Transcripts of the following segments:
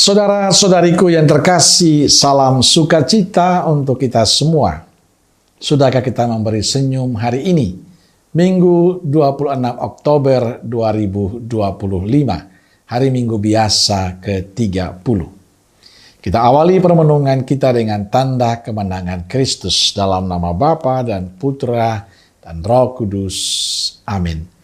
Saudara-saudariku yang terkasih, salam sukacita untuk kita semua. Sudahkah kita memberi senyum hari ini? Minggu 26 Oktober 2025, hari Minggu biasa ke-30. Kita awali permenungan kita dengan tanda kemenangan Kristus dalam nama Bapa dan Putra dan Roh Kudus. Amin.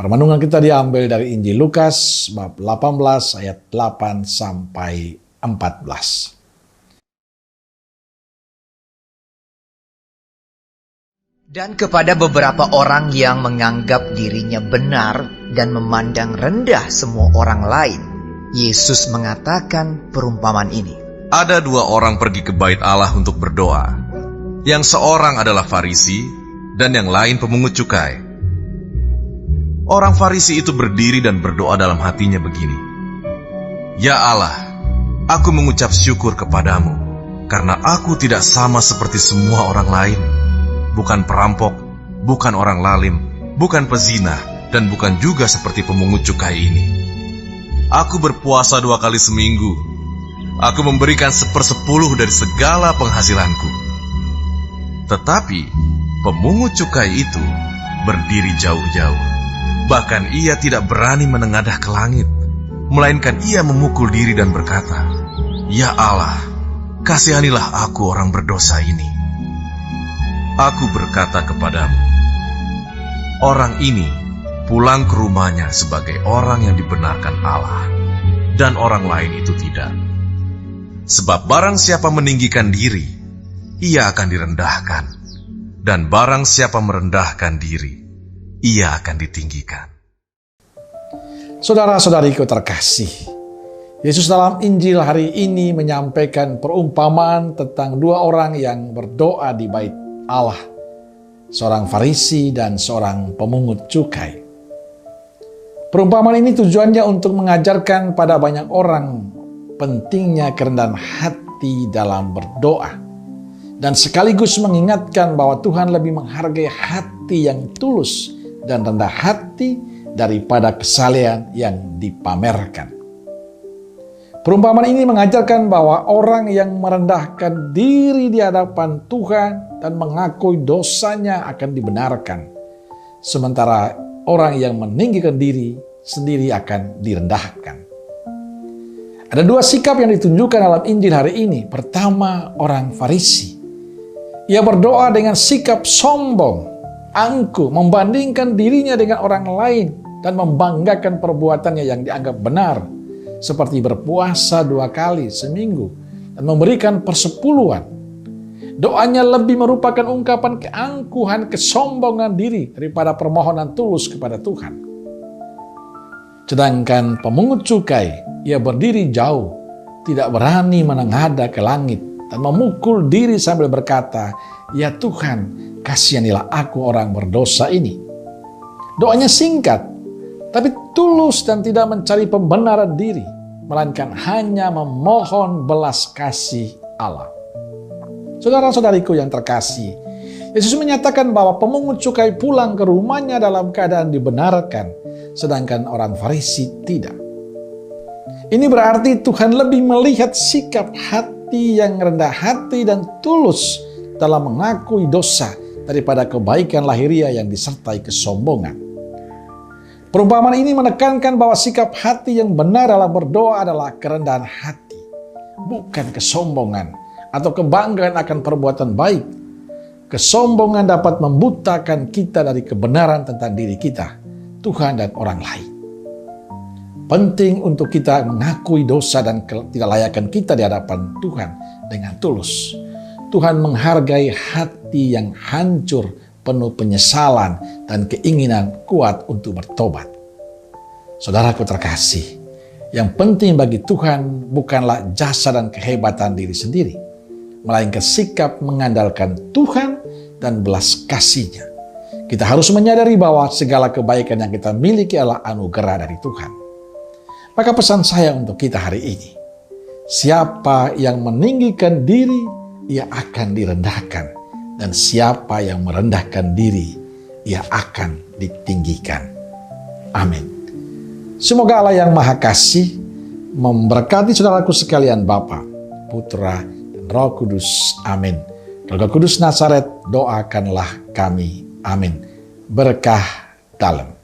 Permenungan kita diambil dari Injil Lukas bab 18 ayat 8 sampai 14. Dan kepada beberapa orang yang menganggap dirinya benar dan memandang rendah semua orang lain, Yesus mengatakan perumpamaan ini. Ada dua orang pergi ke bait Allah untuk berdoa. Yang seorang adalah Farisi dan yang lain pemungut cukai. Orang Farisi itu berdiri dan berdoa dalam hatinya begini. Ya Allah, aku mengucap syukur kepadamu, karena aku tidak sama seperti semua orang lain. Bukan perampok, bukan orang lalim, bukan pezina, dan bukan juga seperti pemungut cukai ini. Aku berpuasa 2 kali seminggu. Aku memberikan 1/10 dari segala penghasilanku. Tetapi pemungut cukai itu berdiri jauh-jauh. Bahkan ia tidak berani menengadah ke langit, melainkan ia memukul diri dan berkata, Ya Allah, kasihanilah aku orang berdosa ini. Aku berkata kepadamu, orang ini pulang ke rumahnya sebagai orang yang dibenarkan Allah, dan orang lain itu tidak. Sebab barang siapa meninggikan diri, ia akan direndahkan, dan barang siapa merendahkan diri, ia akan ditinggikan. Saudara-saudariku terkasih, Yesus dalam Injil hari ini menyampaikan perumpamaan tentang dua orang yang berdoa di bait Allah, seorang Farisi dan seorang pemungut cukai. Perumpamaan ini tujuannya untuk mengajarkan pada banyak orang pentingnya kerendahan hati dalam berdoa, dan sekaligus mengingatkan bahwa Tuhan lebih menghargai hati yang tulus dan rendah hati daripada kesalehan yang dipamerkan. Perumpamaan ini mengajarkan bahwa orang yang merendahkan diri di hadapan Tuhan dan mengakui dosanya akan dibenarkan, sementara orang yang meninggikan diri sendiri akan direndahkan. Ada dua sikap yang ditunjukkan dalam Injil hari ini. Pertama, orang Farisi. Ia berdoa dengan sikap sombong, angkuh, membandingkan dirinya dengan orang lain dan membanggakan perbuatannya yang dianggap benar, seperti berpuasa 2 kali seminggu dan memberikan 10%. Doanya lebih merupakan ungkapan keangkuhan, kesombongan diri daripada permohonan tulus kepada Tuhan. Sedangkan pemungut cukai, ia berdiri jauh, tidak berani menengadah ke langit dan memukul diri sambil berkata, Ya Tuhan, kasihanilah aku orang berdosa ini. Doanya singkat, tapi tulus dan tidak mencari pembenaran diri, melainkan hanya memohon belas kasih Allah. Saudara-saudariku yang terkasih, Yesus menyatakan bahwa pemungut cukai pulang ke rumahnya dalam keadaan dibenarkan, sedangkan orang Farisi tidak. Ini berarti Tuhan lebih melihat sikap hati yang rendah hati dan tulus dalam mengakui dosa daripada kebaikan lahiriah yang disertai kesombongan. Perumpamaan ini menekankan bahwa sikap hati yang benar dalam berdoa adalah kerendahan hati, bukan kesombongan atau kebanggaan akan perbuatan baik. Kesombongan dapat membutakan kita dari kebenaran tentang diri kita, Tuhan dan orang lain. Penting untuk kita mengakui dosa dan ketidaklayakan kita di hadapan Tuhan dengan tulus. Tuhan menghargai hati yang hancur, penuh penyesalan dan keinginan kuat untuk bertobat. Saudaraku terkasih, yang penting bagi Tuhan bukanlah jasa dan kehebatan diri sendiri, melainkan sikap mengandalkan Tuhan dan belas kasih-Nya. Kita harus menyadari bahwa segala kebaikan yang kita miliki adalah anugerah dari Tuhan. Maka pesan saya untuk kita hari ini, siapa yang meninggikan diri, ia akan direndahkan. Dan siapa yang merendahkan diri, ia akan ditinggikan. Amin. Semoga Allah yang Maha Kasih memberkati saudaraku sekalian, Bapa, Putra, dan Roh Kudus. Amin. Roh Kudus Nazaret, doakanlah kami. Amin. Berkah dalam.